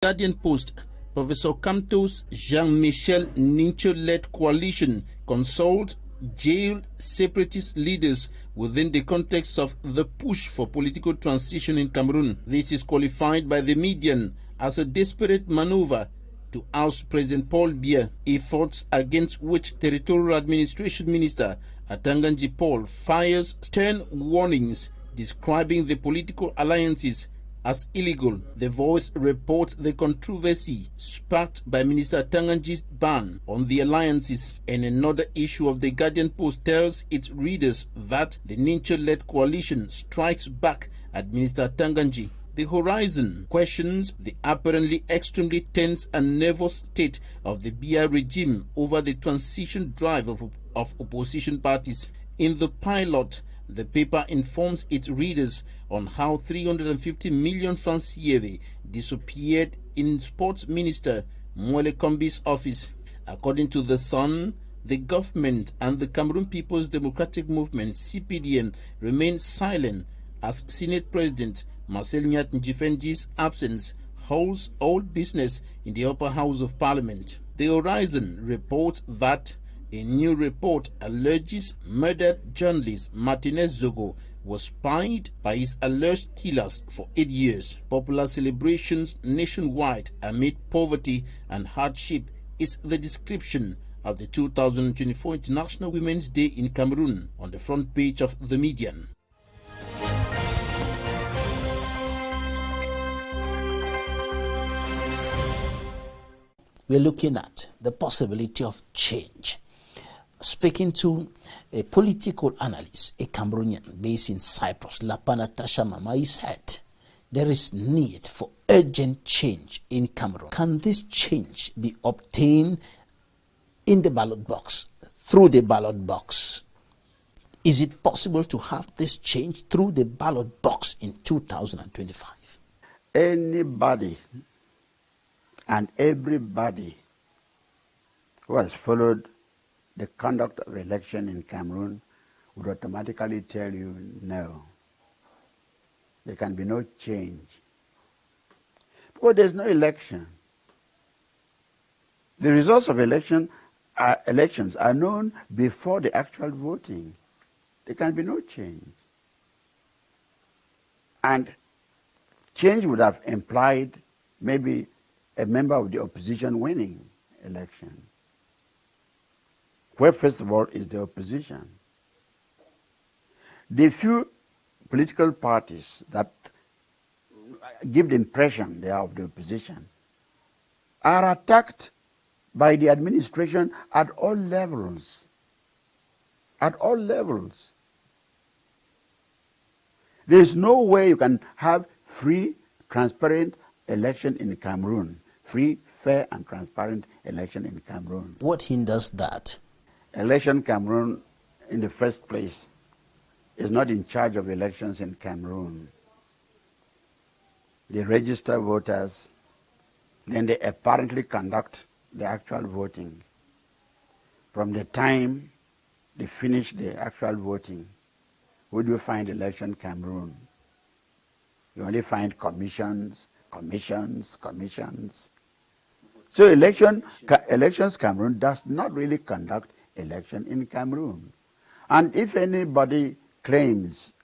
Guardian Post, Professor Kamto's Jean-Michel Nincho-led coalition consults jailed separatist leaders within the context of the push for political transition in Cameroon. This is qualified by the median as a desperate maneuver to oust President Paul Biya, efforts against which Territorial Administration Minister Atanganji Paul fires stern warnings describing the political alliances as illegal. The Voice reports the controversy sparked by Minister Tanganji's ban on the alliances, and another issue of the Guardian Post tells its readers that the Nincho-led coalition strikes back at Minister Tanganji. The Horizon questions the apparently extremely tense and nervous state of the Biya regime over the transition drive of opposition parties. In the pilot, the paper informs its readers on how 350 million francs CFA disappeared in Sports Minister Mwele Kombi's office. According to The Sun, the government and the Cameroon People's Democratic Movement (CPDM) remain silent as Senate President Marcel Nyat Njifenji's absence holds all business in the upper house of Parliament. The Horizon reports that a new report alleges murdered journalist Martinez Zogo was spied by his alleged killers for 8 years. Popular celebrations nationwide amid poverty and hardship is the description of the 2024 International Women's Day in Cameroon on the front page of The Median. We're looking at the possibility of change. Speaking to a political analyst, a Cameroonian based in Cyprus, Lapana Tashamama, he said there is need for urgent change in Cameroon. Can this change be obtained in the ballot box, through the ballot box? Is it possible to have this change through the ballot box in 2025? Anybody and everybody who has followed the conduct of election in Cameroon would automatically tell you no. There can be no change. Because there's no election. The results of elections are known before the actual voting. There can be no change. And change would have implied maybe a member of the opposition winning election. Where, first of all, is the opposition. The few political parties that give the impression they are of the opposition are attacked by the administration at all levels. At all levels. There is no way you can have free, transparent election in Cameroon. Free, fair, and transparent election in Cameroon. What hinders that? Election Cameroon, in the first place, is not in charge of elections in Cameroon. They register voters, then they apparently conduct the actual voting. From the time they finish the actual voting, who do you find election Cameroon? You only find commissions. So elections Cameroon does not really conduct election in Cameroon. And if anybody claims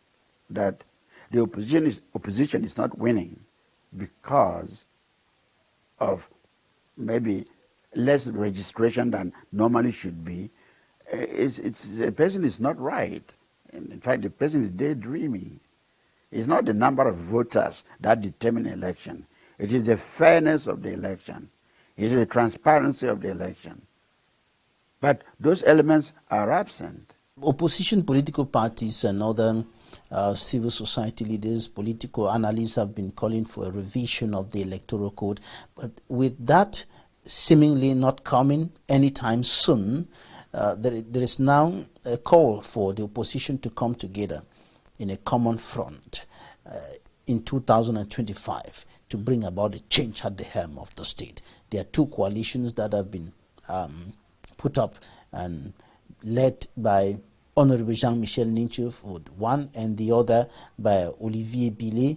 that the opposition is not winning because of maybe less registration than normally should be, the person is not right. In fact, the person is daydreaming. It's not the number of voters that determine election. It is the fairness of the election. It is the transparency of the election. But those elements are absent. Opposition political parties and other civil society leaders, political analysts have been calling for a revision of the electoral code. But with that seemingly not coming anytime soon, there is now a call for the opposition to come together in a common front in 2025 to bring about a change at the helm of the state. There are two coalitions that have been put up and led by Honorable Jean-Michel Nincho, one, and the other by Olivier Billet.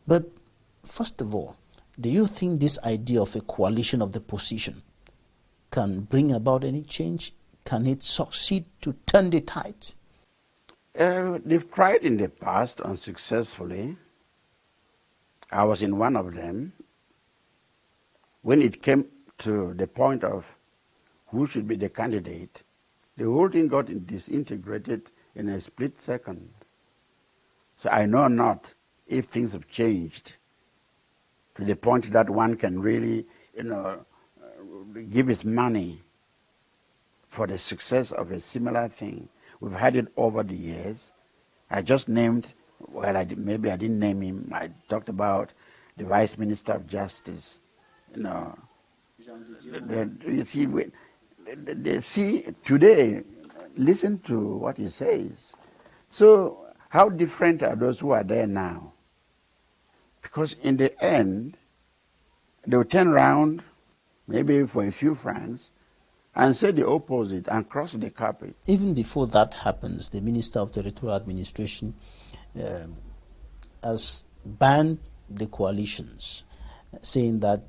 But first of all, Do you think this idea of a coalition of the opposition can bring about any change? Can it succeed to turn the tide? They've tried in the past unsuccessfully. I was in one of them. When it came to the point of who should be the candidate, the whole thing got disintegrated in a split second. So I know not if things have changed to the point that one can really, give his money for the success of a similar thing. We've had it over the years. I just named, maybe I didn't name him. I talked about the Vice Minister of Justice. See, today, listen to what he says. So how different are those who are there now? Because in the end, they will turn around, maybe for a few francs, and say the opposite and cross the carpet. Even before that happens, the Minister of Territorial Administration has banned the coalitions, saying that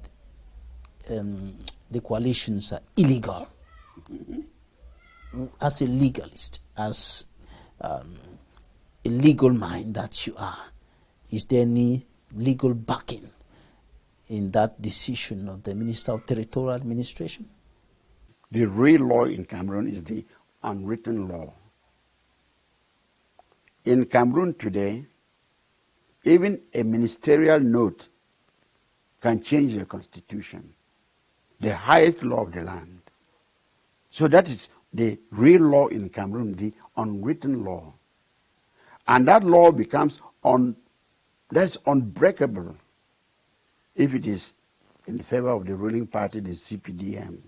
the coalitions are illegal. As a legalist, as a legal mind that you are, is there any legal backing in that decision of the Minister of Territorial Administration? The real law in Cameroon is the unwritten law. In Cameroon today, even a ministerial note can change the constitution, the highest law of the land. So that is the real law in Cameroon, the unwritten law. And that law becomes that's unbreakable if it is in favor of the ruling party, the CPDM.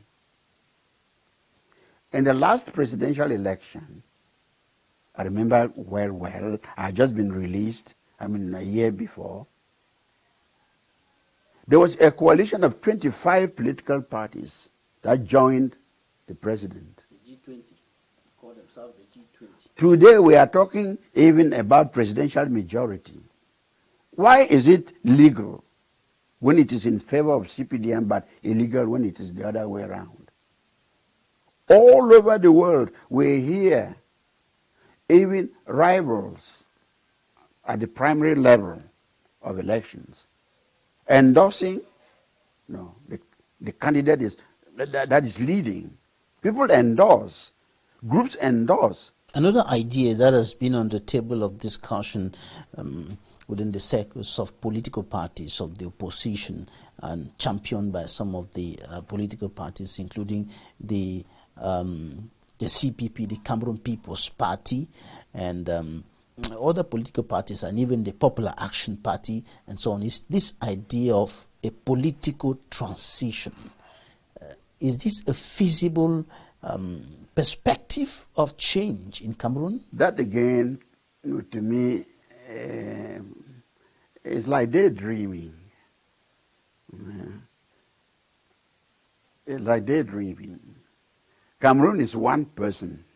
In the last presidential election, I remember well, I had just been released, a year before. There was a coalition of 25 political parties that joined the president. The G20, call themselves the G20. Today we are talking even about presidential majority. Why is it legal when it is in favor of CPDM but illegal when it is the other way around? All over the world we hear even rivals at the primary level of elections endorsing the candidate that is leading. People endorse, groups endorse. Another idea that has been on the table of discussion within the circles of political parties of the opposition and championed by some of the political parties, including the CPP, the Cameroon People's Party, and other political parties, and even the Popular Action Party, and so on, is this idea of a political transition. Is this a feasible perspective of change in Cameroon? That again, to me, is like daydreaming. It's like daydreaming. Cameroon is one person.